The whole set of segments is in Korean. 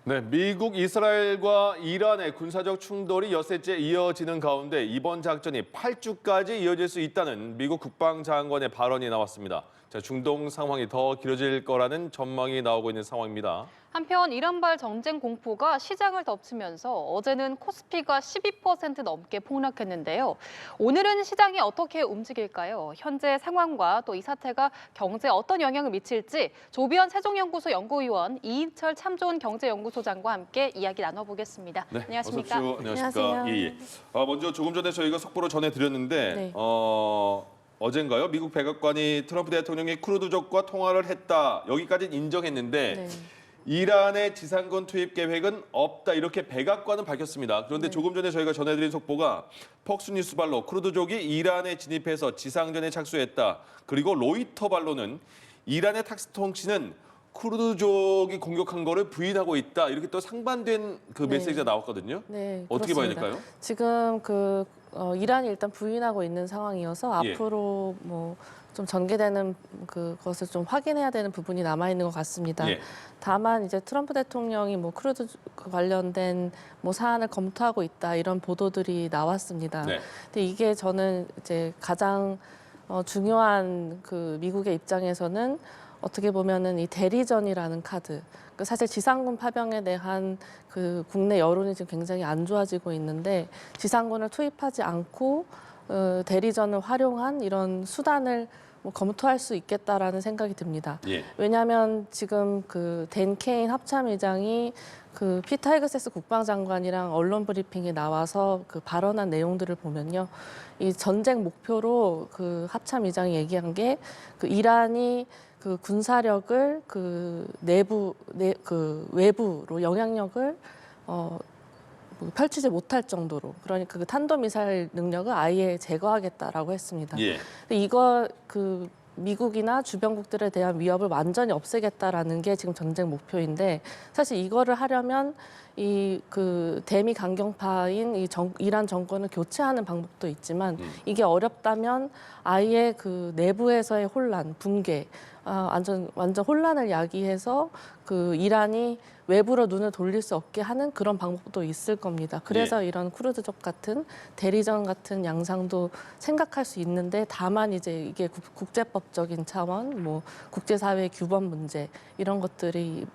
네, 미국, 이스라엘과 이란의 군사적 충돌이 엿새째 이어지는 가운데 이번 작전이 8주까지 이어질 수 있다는 미국 국방장관의 발언이 나왔습니다. 자, 중동 상황이 더 길어질 거라는 전망이 나오고 있는 상황입니다. 한편 이란발 전쟁 공포가 시장을 덮치면서 어제는 코스피가 12% 넘게 폭락했는데요. 오늘은 시장이 어떻게 움직일까요? 현재 상황과 또 이 사태가 경제에 어떤 영향을 미칠지 조비언 세종연구소 연구위원 이인철 참좋은 경제연구소장과 함께 이야기 나눠보겠습니다. 네, 안녕하십니까? 어서 오십시오. 안녕하십니까? 안녕하세요. 예, 예. 먼저 조금 전에 저희가 속보로 전해드렸는데 네. 어젠가요? 미국 백악관이 트럼프 대통령이 쿠르드족과 통화를 했다. 여기까지는 인정했는데 네. 이란의 지상군 투입 계획은 없다. 이렇게 백악관은 밝혔습니다. 그런데 네. 조금 전에 저희가 전해드린 속보가 폭스뉴스 발로 쿠르드족이 이란에 진입해서 지상전에 착수했다. 그리고 로이터 발로는 이란의 탁스 통신은 쿠르드족이 공격한 거를 부인하고 있다. 이렇게 또 상반된 그 네. 메시지가 나왔거든요. 네, 어떻게 봐야 그렇습니다. 될까요? 지금 이란이 일단 부인하고 있는 상황이어서 예. 앞으로 좀 전개되는 그것을 좀 확인해야 되는 부분이 남아 있는 것 같습니다. 예. 다만 이제 트럼프 대통령이 쿠르드 관련된 사안을 검토하고 있다 이런 보도들이 나왔습니다. 네. 근데 이게 저는 이제 가장 중요한 미국의 입장에서는 어떻게 보면은 이 대리전이라는 카드, 사실 지상군 파병에 대한 국내 여론이 지금 굉장히 안 좋아지고 있는데 지상군을 투입하지 않고 대리전을 활용한 이런 수단을 검토할 수 있겠다라는 생각이 듭니다. 예. 왜냐하면 지금 댄 케인 합참의장이 피터 헤그세스 국방장관이랑 언론 브리핑에 나와서 발언한 내용들을 보면요, 이 전쟁 목표로 합참의장이 얘기한 게 이란이 군사력을 외부로 영향력을 펼치지 못할 정도로, 그러니까 탄도미사일 능력을 아예 제거하겠다라고 했습니다. 예. 근데 미국이나 주변국들에 대한 위협을 완전히 없애겠다라는 게 지금 전쟁 목표인데, 사실 이거를 하려면 대미 강경파인 이란 정권을 교체하는 방법도 있지만 이게 어렵다면 아예 내부에서의 혼란, 붕괴, 완전 혼란을 야기해서 이란이 외부로 눈을 돌릴 수 없게 하는 그런 방법도 있을 겁니다. 그래서 이런 쿠르드족 같은 대리전 같은 양상도 생각할 수 있는데, 다만 이제 이게 국제법적인 차원, 국제사회의 규범 문제 이런 것들이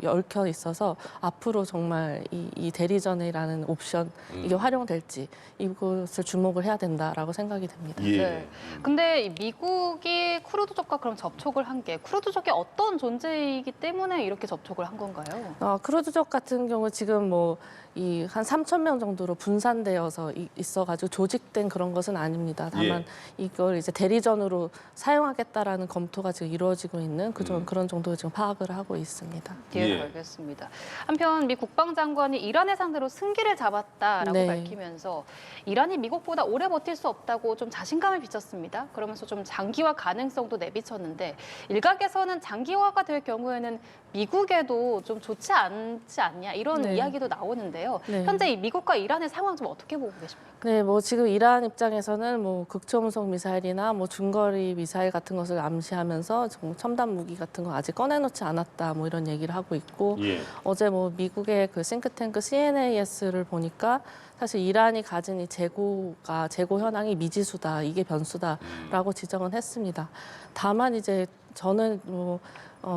얽혀 있어서 앞으로 정말 이 대리전이라는 옵션 이게 활용될지 이것을 주목을 해야 된다라고 생각이 됩니다. 예. 네. 근데 이 미국이 쿠르드족과 그럼 접촉을 한 게 쿠르드족이 어떤 존재이기 때문에 이렇게 접촉을 한 건가요? 쿠르드족 같은 경우 지금 한 3천 명 정도로 분산되어서 있어가지고 조직된 그런 것은 아닙니다. 다만 이걸 이제 대리전으로 사용하겠다라는 검토가 지금 이루어지고 있는 그런 정도로 지금 파악을 하고 있습니다. 예, 알겠습니다. 한편 미 국방장관이 이란을 상대로 승기를 잡았다라고 네. 밝히면서 이란이 미국보다 오래 버틸 수 없다고 좀 자신감을 비쳤습니다. 그러면서 좀 장기화 가능성도 내비쳤는데, 일각에서는 장기화가 될 경우에는 미국에도 좀 좋지 않지 않냐 이런 네. 이야기도 나오는데요. 네. 현재 이 미국과 이란의 상황 좀 어떻게 보고 계십니까? 네, 지금 이란 입장에서는 극초음속 미사일이나 중거리 미사일 같은 것을 암시하면서 첨단 무기 같은 거 아직 꺼내놓지 않았다 이런 얘기를 하고 있고, 어제 미국의 싱크탱크 CNAS를 보니까 사실 이란이 가진 이 재고 현황이 미지수다, 이게 변수다라고 지적은 했습니다. 다만 이제 저는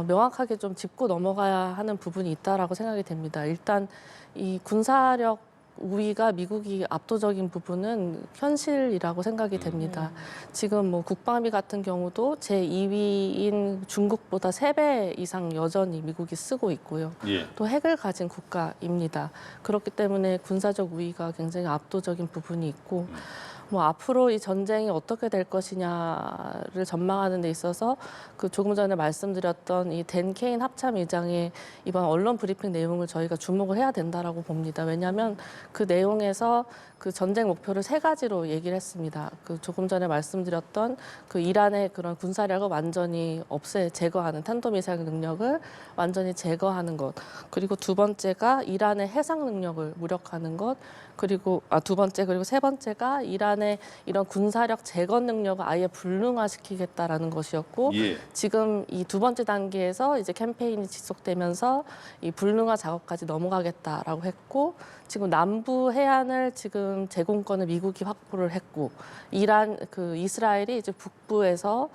명확하게 좀 짚고 넘어가야 하는 부분이 있다라고 생각이 됩니다. 일단 이 군사력 우위가 미국이 압도적인 부분은 현실이라고 생각이 됩니다. 지금 국방비 같은 경우도 제2위인 중국보다 3배 이상 여전히 미국이 쓰고 있고요. 또 핵을 가진 국가입니다. 그렇기 때문에 군사적 우위가 굉장히 압도적인 부분이 있고, 앞으로 이 전쟁이 어떻게 될 것이냐를 전망하는 데 있어서 조금 전에 말씀드렸던 이 댄 케인 합참의장의 이번 언론 브리핑 내용을 저희가 주목을 해야 된다라고 봅니다. 왜냐하면 그 내용에서 전쟁 목표를 3가지로 얘기를 했습니다. 조금 전에 말씀드렸던 이란의 그런 군사력을 완전히 제거하는, 탄도미사일 능력을 완전히 제거하는 것, 그리고 두 번째가 이란의 해상 능력을 무력화하는 것, 그리고 세 번째가 이란 이란의 이런 군사력 재건 능력을 아예 불능화시키겠다라는 것이었고 예. 지금 이 두 번째 단계에서 이제 캠페인이 지속되면서 이 불능화 작업까지 넘어가겠다라고 했고 지금 남부 해안을 지금 제공권을 미국이 확보를 했고 이스라엘이 이제 북부에서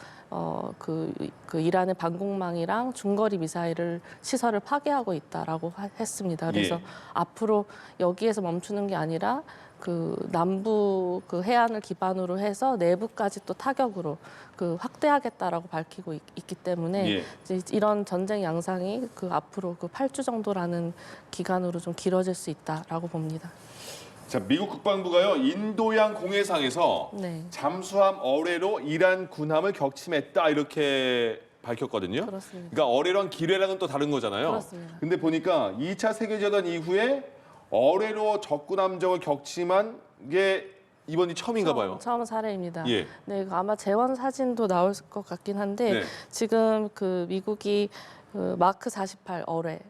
그 이란의 방공망이랑 중거리 미사일을 시설을 파괴하고 있다라고 했습니다. 그래서 예. 앞으로 여기에서 멈추는 게 아니라 그 남부 그 해안을 기반으로 해서 내부까지 또 타격으로 그 확대하겠다라고 밝히고 있기 때문에 예. 이제 이런 전쟁 양상이 그 앞으로 그 8주 정도라는 기간으로 좀 길어질 수 있다라고 봅니다. 자, 미국 국방부가요 인도양 공해상에서 네. 잠수함 어뢰로 이란 군함을 격침했다 이렇게 밝혔거든요. 그렇습니다. 그러니까 어뢰랑 기뢰랑은 또 다른 거잖아요. 그렇습니다. 근데 보니까 2차 세계대전 이후에 어뢰로 적군 함정을 격침한 게 이번이 처음인가 봐요. 처음 사례입니다. 예. 네, 아마 재원 사진도 나올 것 같긴 한데 네. 지금 그 미국이 그 마크 48 어뢰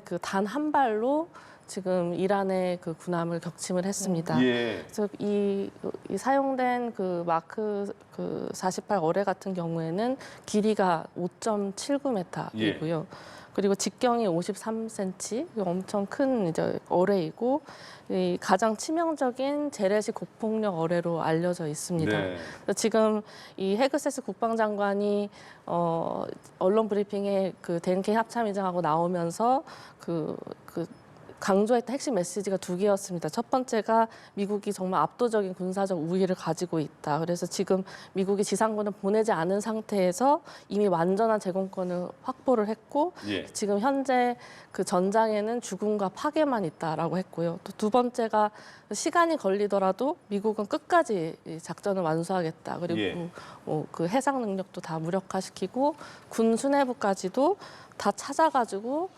그 단 한 발로 지금 이란의 그 군함을 격침을 했습니다. 예. 그래서 이 사용된 그 마크 그 48 어뢰 같은 경우에는 길이가 5.79m이고요. 그리고 직경이 53cm, 엄청 큰 이제 어뢰이고 이 가장 치명적인 재래식 고폭력 어뢰로 알려져 있습니다. 네. 그래서 지금 이 헤그세스 국방장관이 언론 브리핑에 그 댄케 합참의장하고 나오면서 그 강조했던 핵심 메시지가 두 개였습니다. 첫 번째가 미국이 정말 압도적인 군사적 우위를 가지고 있다. 그래서 지금 미국이 지상군을 보내지 않은 상태에서 이미 완전한 제공권을 확보를 했고 예. 지금 현재 그 전장에는 죽음과 파괴만 있다라고 했고요. 또 두 번째가 시간이 걸리더라도 미국은 끝까지 이 작전을 완수하겠다. 그리고 예. 그 해상 능력도 다 무력화시키고 군 수뇌부까지도 다 찾아가지고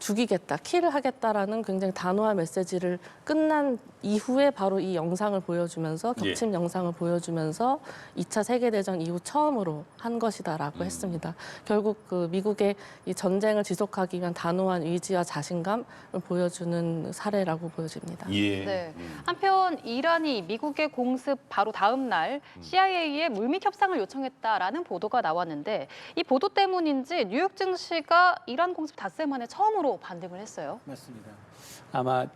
죽이겠다, 킬을 하겠다라는 굉장히 단호한 메시지를 끝난 이후에 바로 이 영상을 보여주면서 격침 영상을 보여주면서 2차 세계대전 이후 처음으로 한 것이다라고 했습니다. 결국 그 미국의 이 전쟁을 지속하기 위한 단호한 의지와 자신감을 보여주는 사례라고 보여집니다. 예. 네. 한편 이란이 미국의 공습 바로 다음 날 CIA에 물밑 협상을 요청했다라는 보도가 나왔는데 이 보도 때문인지 뉴욕 증시가 이란 공습 닷새 만에 처음으로 반등을 했어요. 맞습니다. 아마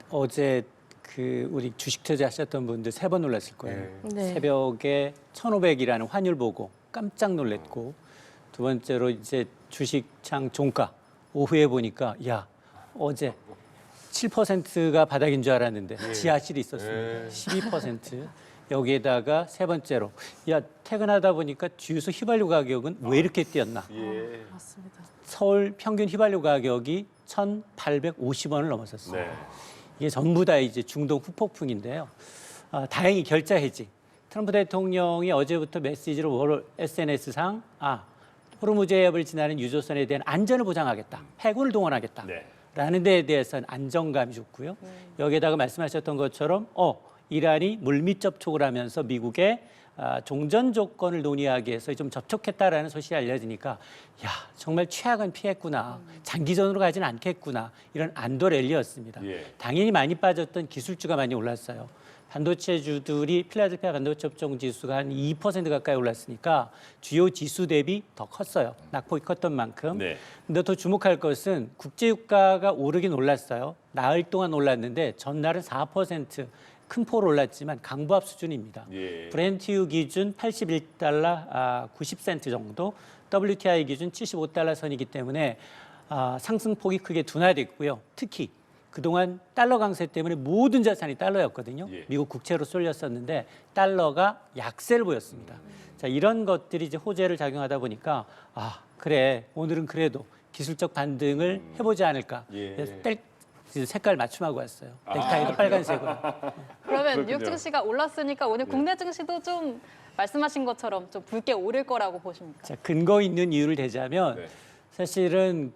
어제 그 우리 주식 투자하셨던 분들 3번 놀랐을 거예요. 네. 새벽에 1,500이라는 환율 보고 깜짝 놀랐고 두 번째로 이제 주식창 종가 오후에 보니까 야 어제 7%가 바닥인 줄 알았는데 지하실이 있었습니다. 12%. 여기에다가 세 번째로 야 퇴근하다 보니까 주유소 휘발유 가격은 왜 이렇게 뛰었나? 예. 맞습니다. 서울 평균 휘발유 가격이 1,850원을 넘어섰어요. 네. 이게 전부 다 이제 중동 후폭풍인데요. 다행히 결자 해지. 트럼프 대통령이 어제부터 메시지로 SNS상 호르무즈 해협을 지나는 유조선에 대한 안전을 보장하겠다. 해군을 동원하겠다. 네. 라는 데에 대해서는 안정감이 좋고요. 여기에다가 말씀하셨던 것처럼 이란이 물밑 접촉을 하면서 미국의 종전 조건을 논의하기 위해서 좀 접촉했다라는 소식이 알려지니까 야 정말 최악은 피했구나. 장기전으로 가지는 않겠구나. 이런 안도 랠리였습니다. 예. 당연히 많이 빠졌던 기술주가 많이 올랐어요. 반도체주들이 필라델피아 반도체 업종 지수가 한 2% 가까이 올랐으니까 주요 지수 대비 더 컸어요. 낙폭이 컸던 만큼. 네. 근데 더 주목할 것은 국제유가가 오르긴 올랐어요. 나흘 동안 올랐는데 전날은 4% 큰 폭으로 올랐지만 강보합 수준입니다. 예. 브렌트유 기준 81달러 90센트 정도, WTI 기준 75달러 선이기 때문에 상승폭이 크게 둔화됐고요. 특히 그동안 달러 강세 때문에 모든 자산이 달러였거든요. 예. 미국 국채로 쏠렸었는데 달러가 약세를 보였습니다. 자, 이런 것들이 이제 호재를 작용하다 보니까 그래 오늘은 그래도 기술적 반등을 해보지 않을까. 예. 그래서 색깔 맞춤하고 왔어요. 넥타이도 빨간색으로. 그러면 그렇군요. 뉴욕 증시가 올랐으니까 오늘 국내 증시도 좀 말씀하신 것처럼 좀 붉게 오를 거라고 보십니까? 자, 근거 있는 이유를 대자면 네. 사실은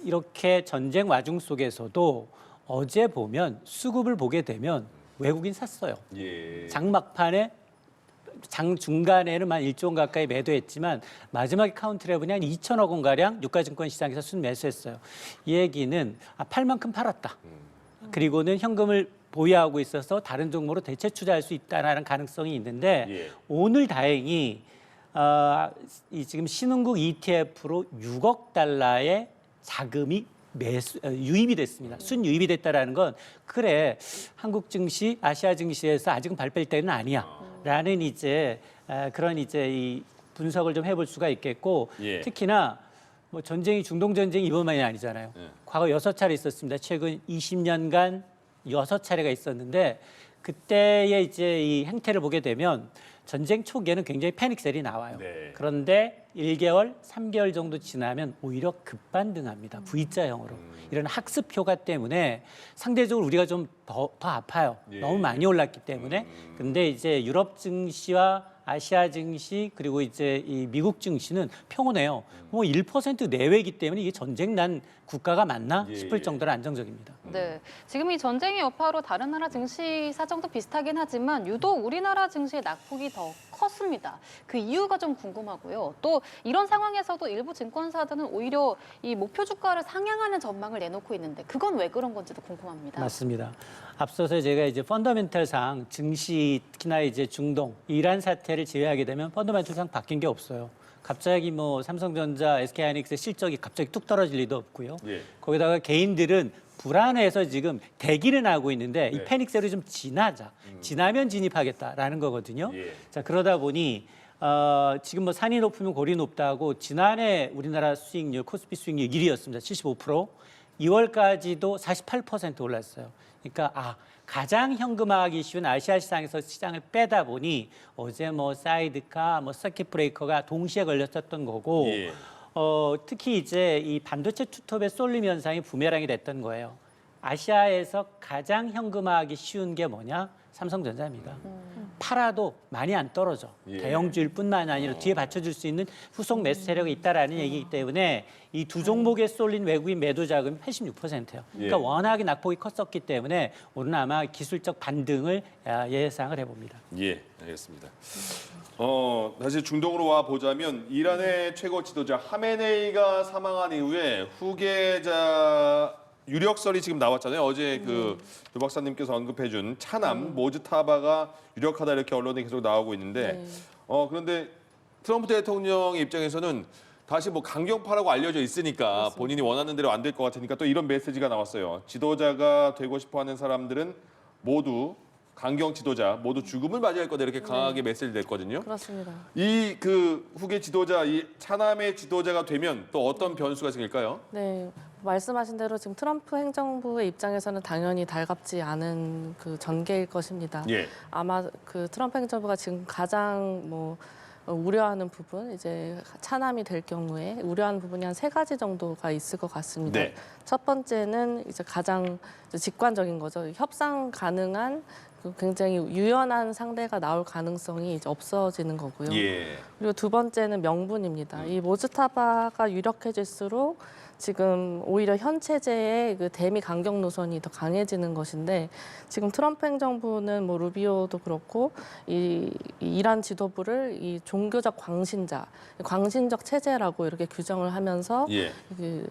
이렇게 전쟁 와중 속에서도 어제 보면 수급을 보게 되면 외국인 샀어요. 예. 장 막판에 장 중간에는 한 1조 원 가까이 매도했지만 마지막에 카운트를 해보니 한 2천억 원 가량 유가증권 시장에서 순매수했어요. 이 얘기는 팔 만큼 팔았다. 그리고는 현금을 보유하고 있어서 다른 종목으로 대체 투자할 수 있다는 가능성이 있는데 예. 오늘 다행히 이 지금 신흥국 ETF로 6억 달러의 자금이 유입이 됐습니다. 순유입이 됐다라는 건 그래 한국 증시, 아시아 증시에서 아직은 발표할 때는 아니야라는 이제 그런 이제 이 분석을 좀 해볼 수가 있겠고 예. 특히나 뭐 전쟁이 중동 전쟁이 이번만이 아니잖아요. 예. 과거 6차례 있었습니다. 최근 20년간 6차례가 있었는데 그때의 이제 이 행태를 보게 되면 전쟁 초기에는 굉장히 패닉셀이 나와요. 네. 그런데 1개월, 3개월 정도 지나면 오히려 급반등합니다. V자형으로. 이런 학습 효과 때문에 상대적으로 우리가 좀 더 아파요. 예. 너무 많이 올랐기 때문에. 근데 이제 유럽 증시와 아시아 증시 그리고 이제 이 미국 증시는 평온해요. 뭐 1% 내외이기 때문에 이게 전쟁 난 국가가 맞나 예, 싶을 예. 정도로 안정적입니다. 네, 지금 이 전쟁의 여파로 다른 나라 증시 사정도 비슷하긴 하지만 유독 우리나라 증시의 낙폭이 더 컸습니다. 그 이유가 좀 궁금하고요. 또 이런 상황에서도 일부 증권사들은 오히려 이 목표 주가를 상향하는 전망을 내놓고 있는데 그건 왜 그런 건지도 궁금합니다. 맞습니다. 앞서서 제가 이제 펀더멘털상 증시 특히나 이제 중동 이란 사태를 제외하게 되면 펀더멘털상 바뀐 게 없어요. 갑자기 뭐 삼성전자, SK하이닉스의 실적이 갑자기 뚝 떨어질 리도 없고요. 예. 거기다가 개인들은 불안해서 지금 대기는 하고 있는데 네. 이 패닉셀을 좀 지나자. 지나면 진입하겠다라는 거거든요. 예. 자 그러다 보니 지금 뭐 산이 높으면 골이 높다고 지난해 우리나라 수익률 코스피 수익률 1위였습니다. 75%. 2월까지도 48% 올랐어요. 그러니까 가장 현금화하기 쉬운 아시아 시장에서 시장을 빼다 보니 어제 뭐 사이드카, 뭐 서킷 브레이커가 동시에 걸렸었던 거고 예. 특히 이제 이 반도체 투톱의 쏠림 현상이 부메랑이 됐던 거예요. 아시아에서 가장 현금화하기 쉬운 게 뭐냐? 삼성전자입니다. 팔아도 많이 안 떨어져. 예. 대형주일 뿐만 아니라 뒤에 받쳐줄 수 있는 후속 매수 세력이 있다라는 얘기이기 때문에 이 두 종목에 쏠린 외국인 매도 자금이 86%예요. 그러니까 예. 워낙에 낙폭이 컸었기 때문에 오늘 아마 기술적 반등을 예상을 해봅니다. 예, 알겠습니다. 다시 중동으로 와 보자면 이란의 최고 지도자 하메네이가 사망한 이후에 후계자 유력설이 지금 나왔잖아요. 어제 그 박사님께서 언급해준 차남 모즈타바가 유력하다 이렇게 언론에 계속 나오고 있는데 그런데 트럼프 대통령의 입장에서는 다시 뭐 강경파라고 알려져 있으니까 본인이 원하는 대로 안 될 것 같으니까 또 이런 메시지가 나왔어요. 지도자가 되고 싶어하는 사람들은 모두 강경 지도자 모두 죽음을 맞이할 거다 이렇게 강하게 메시지를 냈거든요. 그렇습니다. 이 그 후계 지도자, 이 차남의 지도자가 되면 또 어떤 변수가 생길까요? 네, 말씀하신 대로 지금 트럼프 행정부의 입장에서는 당연히 달갑지 않은 그 전개일 것입니다. 예. 아마 그 트럼프 행정부가 지금 가장 뭐 우려하는 부분, 이제 차남이 될 경우에 우려하는 부분이 한 3가지 정도가 있을 것 같습니다. 네. 첫 번째는 이제 가장 이제 직관적인 거죠. 협상 가능한 그 굉장히 유연한 상대가 나올 가능성이 이제 없어지는 거고요. 예. 그리고 두 번째는 명분입니다. 이 모즈타바가 유력해질수록 지금 오히려 현 체제의 그 대미 강경 노선이 더 강해지는 것인데 지금 트럼프 행정부는 뭐 루비오도 그렇고 이 이란 지도부를 이 종교적 광신적 체제라고 이렇게 규정을 하면서 예. 그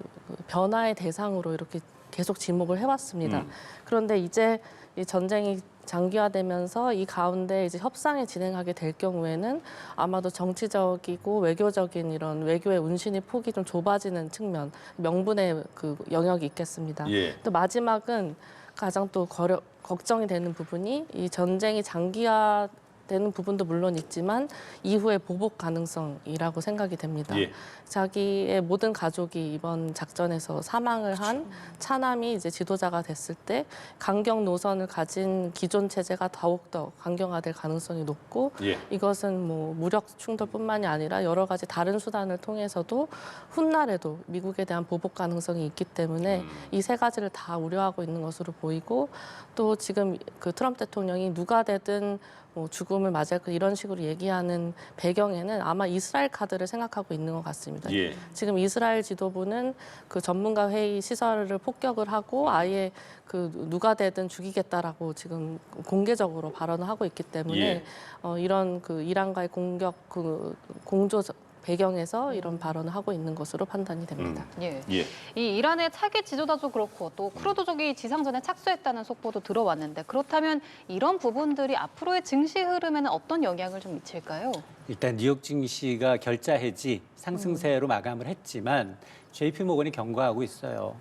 변화의 대상으로 이렇게 계속 지목을 해왔습니다. 그런데 이제 이 전쟁이 장기화되면서 이 가운데 이제 협상이 진행하게 될 경우에는 아마도 정치적이고 외교적인 이런 외교의 운신의 폭이 좀 좁아지는 측면, 명분의 그 영역이 있겠습니다. 예. 또 마지막은 가장 또 걱정이 되는 부분이 이 전쟁이 장기화되는 부분도 물론 있지만 이후의 보복 가능성이라고 생각이 됩니다. 예. 자기의 모든 가족이 이번 작전에서 사망을 한 차남이 이제 지도자가 됐을 때 강경 노선을 가진 기존 체제가 더욱더 강경화될 가능성이 높고 예. 이것은 뭐 무력 충돌뿐만이 아니라 여러 가지 다른 수단을 통해서도 훗날에도 미국에 대한 보복 가능성이 있기 때문에 이 3가지를 다 우려하고 있는 것으로 보이고 또 지금 그 트럼프 대통령이 누가 되든 뭐 죽음을 맞이할 거 이런 식으로 얘기하는 배경에는 아마 이스라엘 카드를 생각하고 있는 것 같습니다. 예. 지금 이스라엘 지도부는 그 전문가 회의 시설을 폭격을 하고 아예 그 누가 되든 죽이겠다라고 지금 공개적으로 발언을 하고 있기 때문에 예. 이런 그 이란과의 공격 그 공조 배경에서 이런 발언을 하고 있는 것으로 판단이 됩니다. 예. 예. 이 이란의 차기 지도자도 그렇고 또 크루드족이 지상전에 착수했다는 속보도 들어왔는데 그렇다면 이런 부분들이 앞으로의 증시 흐름에는 어떤 영향을 좀 미칠까요? 일단 뉴욕 증시가 결자 해지 상승세로 마감을 했지만 JP 모건이 경고하고 있어요.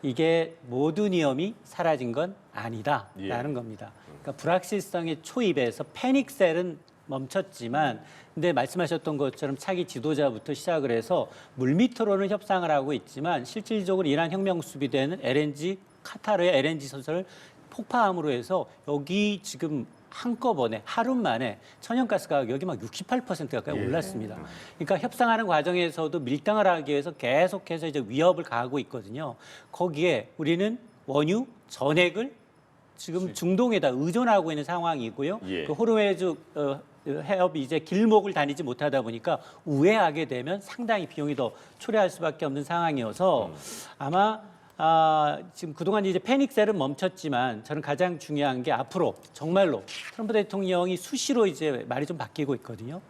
이게 모든 위험이 사라진 건 아니다라는 겁니다. 그러니까 불확실성의 초입에서 패닉셀은 멈췄지만 근데 말씀하셨던 것처럼 차기 지도자부터 시작을 해서 물밑으로는 협상을 하고 있지만 실질적으로 이란 혁명 수비대는 LNG 카타르의 LNG 선수를 폭파함으로 해서 여기 지금 한꺼번에 하루 만에 천연가스 가격 여기 막 68% 가까이 올랐습니다. 그러니까 협상하는 과정에서도 밀당을 하기 위해서 계속해서 이제 위협을 가하고 있거든요. 거기에 우리는 원유, 전액을 지금 중동에다 의존하고 있는 상황이고요. 예. 그 호르무즈 해협이 이제 길목을 다니지 못하다 보니까 우회하게 되면 상당히 비용이 더 초래할 수밖에 없는 상황이어서 아마 지금 그동안 이제 패닉셀은 멈췄지만 저는 가장 중요한 게 앞으로 정말로 트럼프 대통령이 수시로 이제 말이 좀 바뀌고 있거든요.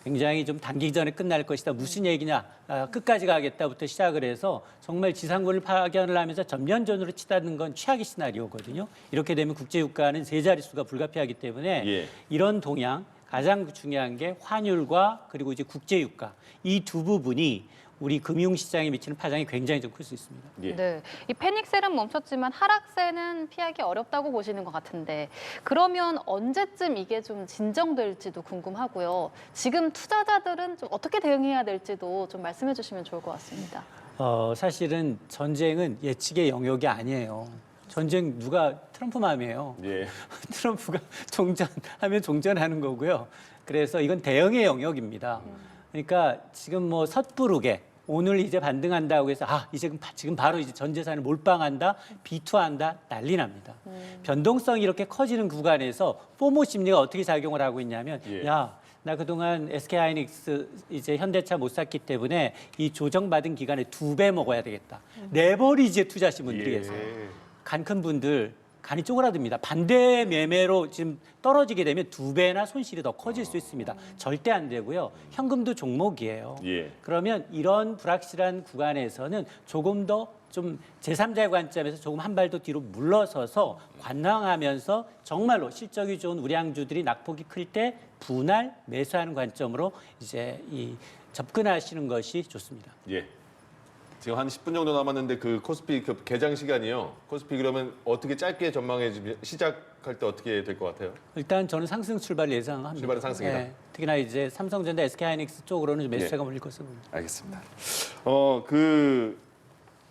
굉장히 좀 단기전에 끝날 것이다. 무슨 얘기냐. 끝까지 가겠다부터 시작을 해서 정말 지상군을 파견을 하면서 전면전으로 치닫는 건 최악의 시나리오거든요. 이렇게 되면 국제유가는 세 자릿수가 불가피하기 때문에 예. 이런 동향 가장 중요한 게 환율과 그리고 이제 국제유가 이 두 부분이 우리 금융시장에 미치는 파장이 굉장히 좀 클 수 있습니다. 예. 네, 이 패닉셀은 멈췄지만 하락세는 피하기 어렵다고 보시는 것 같은데 그러면 언제쯤 이게 좀 진정될지도 궁금하고요. 지금 투자자들은 좀 어떻게 대응해야 될지도 좀 말씀해 주시면 좋을 것 같습니다. 사실은 전쟁은 예측의 영역이 아니에요. 전쟁 누가 트럼프 맘이에요. 예. 트럼프가 종전하면 종전하는 거고요. 그래서 이건 대응의 영역입니다. 그러니까 지금 뭐 섣부르게 오늘 이제 반등한다고 해서 이제 지금 바로 이제 전 재산을 몰빵한다, 비투한다 난리 납니다. 변동성이 이렇게 커지는 구간에서 포모 심리가 어떻게 작용을 하고 있냐면 예. 야, 나 그동안 SK하이닉스 이제 현대차 못 샀기 때문에 이 조정받은 기간에 2배 먹어야 되겠다. 내버리지에 투자하신 분들이 계세요. 간 큰 분들 간이 쪼그라듭니다. 반대 매매로 지금 떨어지게 되면 2배나 손실이 더 커질 수 있습니다. 절대 안 되고요. 현금도 종목이에요. 예. 그러면 이런 불확실한 구간에서는 조금 더 좀 제3자의 관점에서 조금 한 발 더 뒤로 물러서서 관망하면서 정말로 실적이 좋은 우량주들이 낙폭이 클 때 분할 매수하는 관점으로 이제 이 접근하시는 것이 좋습니다. 예. 지금 한 10분 정도 남았는데 그 코스피 그 개장 시간이요. 코스피 그러면 어떻게 짧게 전망해 주면 시작할 때 어떻게 될 것 같아요? 일단 저는 상승 출발 예상합니다. 출발은 상승이다. 네, 특히나 이제 삼성전자, SK하이닉스 쪽으로는 매수세가 몰릴 것으로 봅니다. 알겠습니다.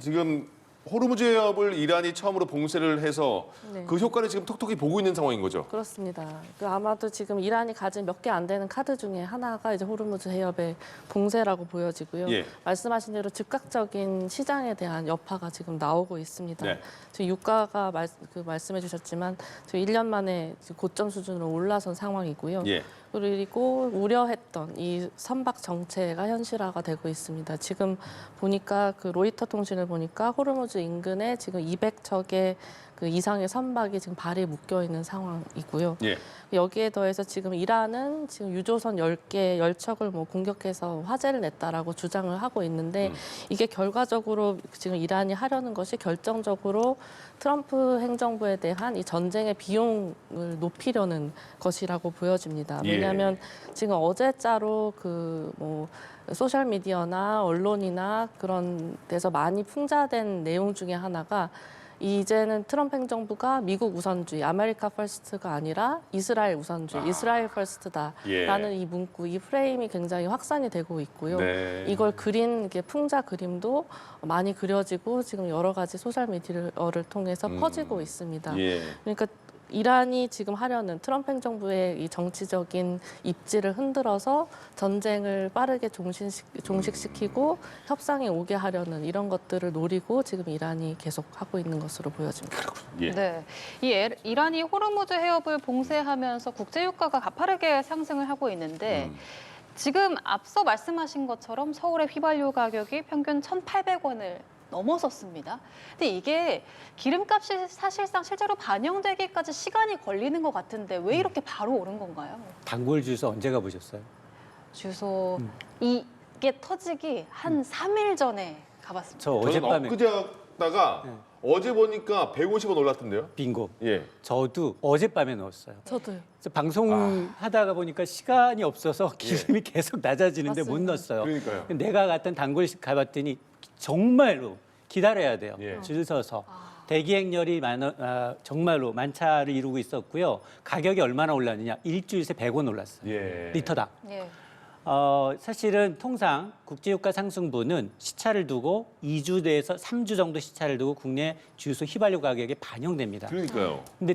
지금 호르무즈 해협을 이란이 처음으로 봉쇄를 해서 네. 그 효과를 지금 톡톡히 보고 있는 상황인 거죠. 그렇습니다. 아마도 지금 이란이 가진 몇 개 안 되는 카드 중에 하나가 이제 호르무즈 해협의 봉쇄라고 보여지고요. 예. 말씀하신 대로 즉각적인 시장에 대한 여파가 지금 나오고 있습니다. 네. 지금 유가가 말씀해 주셨지만 지금 1년 만에 지금 고점 수준으로 올라선 상황이고요. 예. 그리고 우려했던 이 선박 정체가 현실화가 되고 있습니다. 지금 보니까 그 로이터 통신을 보니까 호르무즈 인근에 지금 200척의 그 이상의 선박이 지금 발이 묶여 있는 상황이고요. 예. 여기에 더해서 지금 이란은 지금 유조선 10개, 10척을 뭐 공격해서 화재를 냈다라고 주장을 하고 있는데 이게 결과적으로 지금 이란이 하려는 것이 결정적으로 트럼프 행정부에 대한 이 전쟁의 비용을 높이려는 것이라고 보여집니다. 예. 왜냐하면 지금 어제자로 그 뭐 소셜 미디어나 언론이나 그런 데서 많이 풍자된 내용 중에 하나가 이제는 트럼프 행정부가 미국 우선주의, 아메리카 퍼스트가 아니라 이스라엘 우선주의, 이스라엘 퍼스트다라는 예. 이 문구, 이 프레임이 굉장히 확산이 되고 있고요. 네. 이걸 그린 이게 풍자 그림도 많이 그려지고 지금 여러 가지 소셜 미디어를 통해서 퍼지고 있습니다. 예. 그러니까 이란이 지금 하려는 트럼프 행정부의 이 정치적인 입지를 흔들어서 전쟁을 빠르게 종식시키고 협상에 오게 하려는 이런 것들을 노리고 지금 이란이 계속 하고 있는 것으로 보여집니다. 예. 네, 이란이 호르무즈 해협을 봉쇄하면서 국제유가가 가파르게 상승을 하고 있는데 지금 앞서 말씀하신 것처럼 서울의 휘발유 가격이 평균 1,800원을 넘어섰습니다. 근데 이게 기름값이 사실상 실제로 반영되기까지 시간이 걸리는 것 같은데 왜 이렇게 바로 오른 건가요? 단골 주소 언제 가보셨어요? 주소 이 이게 터지기 한 3일 전에 가봤습니다. 저 저는 어젯밤에 엊그제다가 어제 보니까 150원 올랐던데요. 빙고. 예. 저도 어젯밤에 넣었어요. 저도요. 그래서 방송하다가 보니까 시간이 없어서 기름이 계속 낮아지는데 못 맞습니다. 넣었어요. 그러니까요. 내가 갔던 단골식 가봤더니 정말로 기다려야 돼요. 예. 줄 서서. 대기 행렬이 정말로 만차를 이루고 있었고요. 가격이 얼마나 올랐느냐? 일주일 새 100원 올랐어요. 예. 리터당. 예. 사실은 통상 국제유가 상승분은 시차를 두고 2주 내에서 3주 정도 시차를 두고 국내 주유소 휘발유 가격에 반영됩니다. 그러니까요. 근데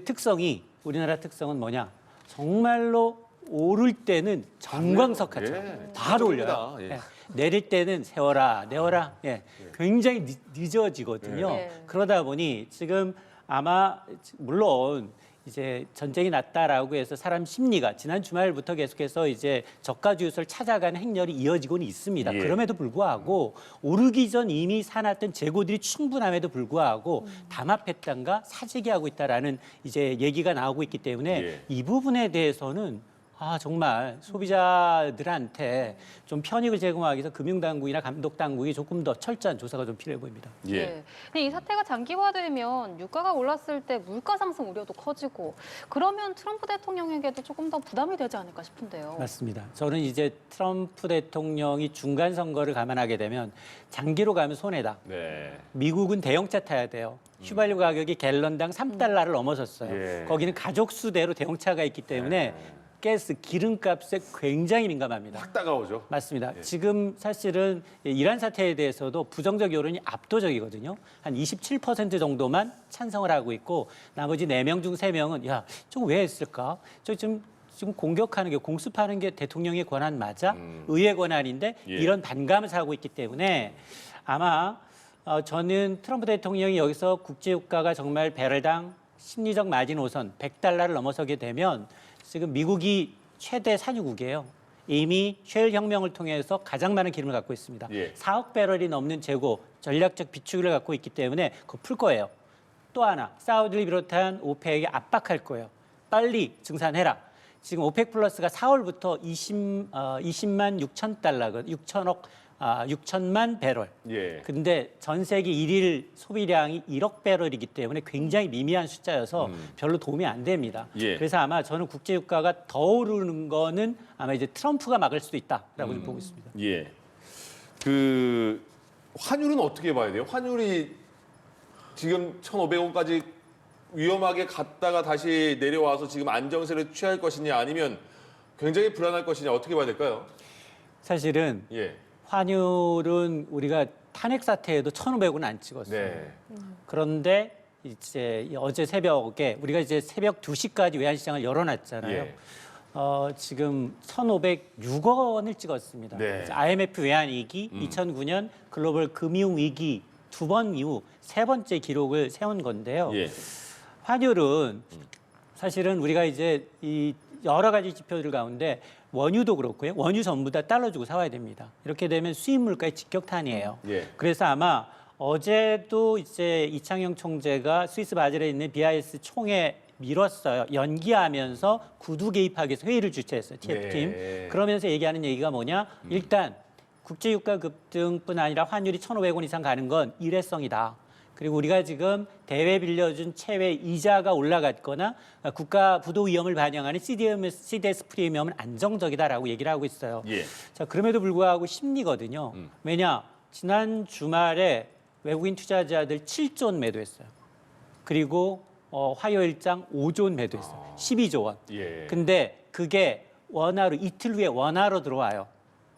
우리나라 특성은 뭐냐? 정말로 오를 때는 정광석같이 예. 바로 올려요. 예. 예. 내릴 때는 세워라, 내워라. 예. 굉장히 늦어지거든요. 예. 그러다 보니 지금 아마 물론 이제 전쟁이 났다라고 해서 사람 심리가 지난 주말부터 계속해서 이제 저가 주유소를 찾아가는 행렬이 이어지고는 있습니다. 예. 그럼에도 불구하고 오르기 전 이미 사놨던 재고들이 충분함에도 불구하고 담합했던가 사재기 하고 있다라는 이제 얘기가 나오고 있기 때문에 예. 이 부분에 대해서는 정말 소비자들한테 좀 편익을 제공하기 위해서 금융당국이나 감독당국이 조금 더 철저한 조사가 좀 필요해 보입니다. 예. 네. 근데 이 사태가 장기화되면 유가가 올랐을 때 물가 상승 우려도 커지고 그러면 트럼프 대통령에게도 조금 더 부담이 되지 않을까 싶은데요. 맞습니다. 저는 이제 트럼프 대통령이 중간 선거를 감안하게 되면 장기로 가면 손해다. 네. 미국은 대형차 타야 돼요. 휘발유 가격이 갤런당 3달러를 넘어섰어요. 예. 거기는 가족 수대로 대형차가 있기 때문에 가스, 기름값에 굉장히 민감합니다. 확 다가오죠. 맞습니다. 예. 지금 사실은 이란 사태에 대해서도 부정적 여론이 압도적이거든요. 한 27% 정도만 찬성을 하고 있고 나머지 4명 중 3명은 야, 저거 왜 했을까? 저 지금 공격하는 게 공습하는 게 대통령의 권한 맞아? 의회 권한인데 예. 이런 반감을 사고 있기 때문에 아마 저는 트럼프 대통령이 여기서 국제유가가 정말 배럴당 심리적 마지노선 100달러를 넘어서게 되면 지금 미국이 최대 산유국이에요. 이미 셰일 혁명을 통해서 가장 많은 기름을 갖고 있습니다. 예. 4억 배럴이 넘는 재고, 전략적 비축을 갖고 있기 때문에 그거 풀 거예요. 또 하나, 사우디를 비롯한 오펙에 압박할 거예요. 빨리 증산해라. 지금 오펙 플러스가 4월부터 20만 6천 달러, 6천만 배럴. 예. 근데 전 세계 일일 소비량이 1억 배럴이기 때문에 굉장히 미미한 숫자여서 별로 도움이 안 됩니다. 예. 그래서 아마 저는 국제유가가 더 오르는 거는 아마 이제 트럼프가 막을 수도 있다라고 좀 보고 있습니다. 예. 그 환율은 어떻게 봐야 돼요? 환율이 지금 1,500원까지 위험하게 갔다가 다시 내려와서 지금 안정세를 취할 것이냐 아니면 굉장히 불안할 것이냐 어떻게 봐야 될까요? 사실은 예. 환율은 우리가 탄핵 사태에도 1,500원 안 찍었어요. 네. 그런데 이제 어제 새벽에 우리가 이제 새벽 2시까지 외환시장을 열어놨잖아요. 예. 지금 1,506원을 찍었습니다. 네. IMF 외환위기, 2009년 글로벌 금융위기 2번 이후 3번째 기록을 세운 건데요. 예. 환율은 사실은 우리가 이제 이 여러 가지 지표들 가운데 원유도 그렇고요. 원유 전부 다 달러 주고 사와야 됩니다. 이렇게 되면 수입 물가의 직격탄이에요. 예. 그래서 아마 어제도 이제 이창용 총재가 스위스 바젤에 있는 BIS 총회 미뤘어요. 연기하면서 구두 개입하기 위해서 회의를 주최했어요. TF팀. 네. 그러면서 얘기하는 얘기가 뭐냐? 일단 국제유가 급등뿐 아니라 환율이 1,500원 이상 가는 건 일회성이다. 그리고 우리가 지금 대외 빌려준 채외 이자가 올라갔거나 국가 부도 위험을 반영하는 CDS 프리미엄은 안정적이다라고 얘기를 하고 있어요. 예. 자, 그럼에도 불구하고 심리거든요. 왜냐? 지난 주말에 외국인 투자자들 7조 원 매도했어요. 그리고 화요일장 5조 원 매도했어요. 12조 원. 예. 근데 그게 원화로 이틀 후에 원화로 들어와요.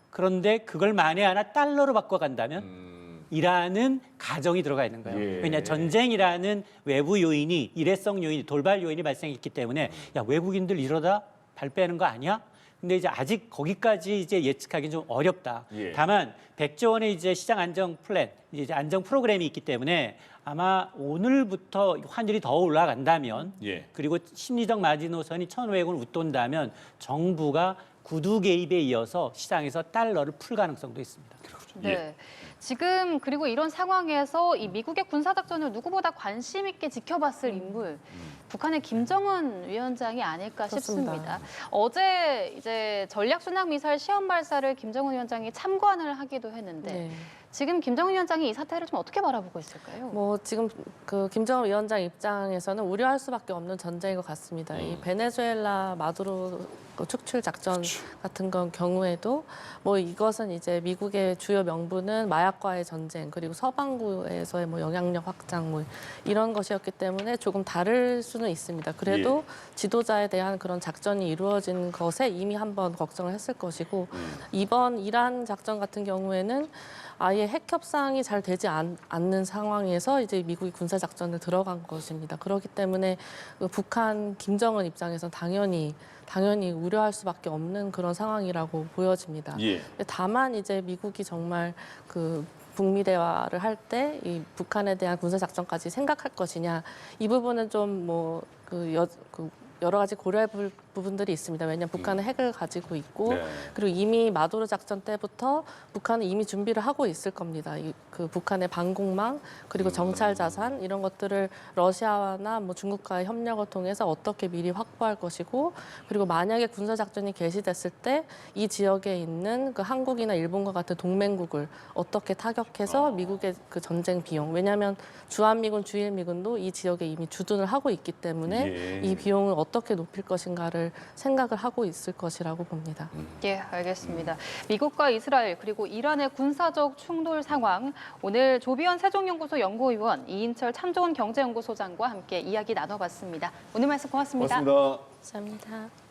그런데 그걸 만에 하나 달러로 바꿔간다면 이라는 가정이 들어가 있는 거예요. 예. 왜냐 전쟁이라는 외부 요인이 일회성 요인이 돌발 요인이 발생했기 때문에 야 외국인들 이러다 발 빼는 거 아니야? 근데 이제 아직 거기까지 이제 예측하기는 좀 어렵다. 예. 다만 100조 원의 이제 시장 안정 플랜, 이제 안정 프로그램이 있기 때문에 아마 오늘부터 환율이 더 올라간다면 예. 그리고 심리적 마지노선이 1,500원을 웃돈다면 정부가 구두 개입에 이어서 시장에서 달러를 풀 가능성도 있습니다. 네. 예. 지금 그리고 이런 상황에서 이 미국의 군사작전을 누구보다 관심 있게 지켜봤을 인물, 북한의 김정은 위원장이 아닐까 그렇습니다. 싶습니다. 어제 이제 전략순항미사일 시험 발사를 김정은 위원장이 참관을 하기도 했는데 네. 지금 김정은 위원장이 이 사태를 좀 어떻게 바라보고 있을까요? 뭐 지금 그 김정은 위원장 입장에서는 우려할 수밖에 없는 전쟁인 것 같습니다. 이 베네수엘라 마두로 그 축출 작전 같은 건 경우에도 뭐 이것은 이제 미국의 주요 명분은 마약과의 전쟁 그리고 서방구에서의 뭐 영향력 확장 뭐 이런 것이었기 때문에 조금 다를 수는 있습니다. 그래도 지도자에 대한 그런 작전이 이루어진 것에 이미 한번 걱정을 했을 것이고 이번 이란 작전 같은 경우에는 아예 핵 협상이 잘 되지 않는 상황에서 이제 미국이 군사 작전을 들어간 것입니다. 그렇기 때문에 그 북한 김정은 입장에서는 당연히 우려할 수밖에 없는 그런 상황이라고 보여집니다. 근데 다만 이제 미국이 정말 그 북미 대화를 할 때 이 북한에 대한 군사 작전까지 생각할 것이냐 이 부분은 좀 뭐 여러 가지 고려할 부분들이 있습니다. 왜냐하면 북한은 핵을 가지고 있고 그리고 이미 마두로 작전 때부터 북한은 이미 준비를 하고 있을 겁니다. 그 북한의 방공망 그리고 정찰 자산 이런 것들을 러시아나 뭐 중국과의 협력을 통해서 어떻게 미리 확보할 것이고 그리고 만약에 군사 작전이 개시됐을 때 이 지역에 있는 그 한국이나 일본과 같은 동맹국을 어떻게 타격해서 미국의 그 전쟁 비용 왜냐하면 주한미군, 주일미군도 이 지역에 이미 주둔을 하고 있기 때문에 이 비용을 어떻게 높일 것인가를 생각을 하고 있을 것이라고 봅니다. 예, 알겠습니다. 미국과 이스라엘 그리고 이란의 군사적 충돌 상황 오늘 조비원 세종연구소 연구위원 이인철 참좋은 경제연구소장과 함께 이야기 나눠봤습니다. 오늘 말씀 고맙습니다. 고맙습니다. 감사합니다.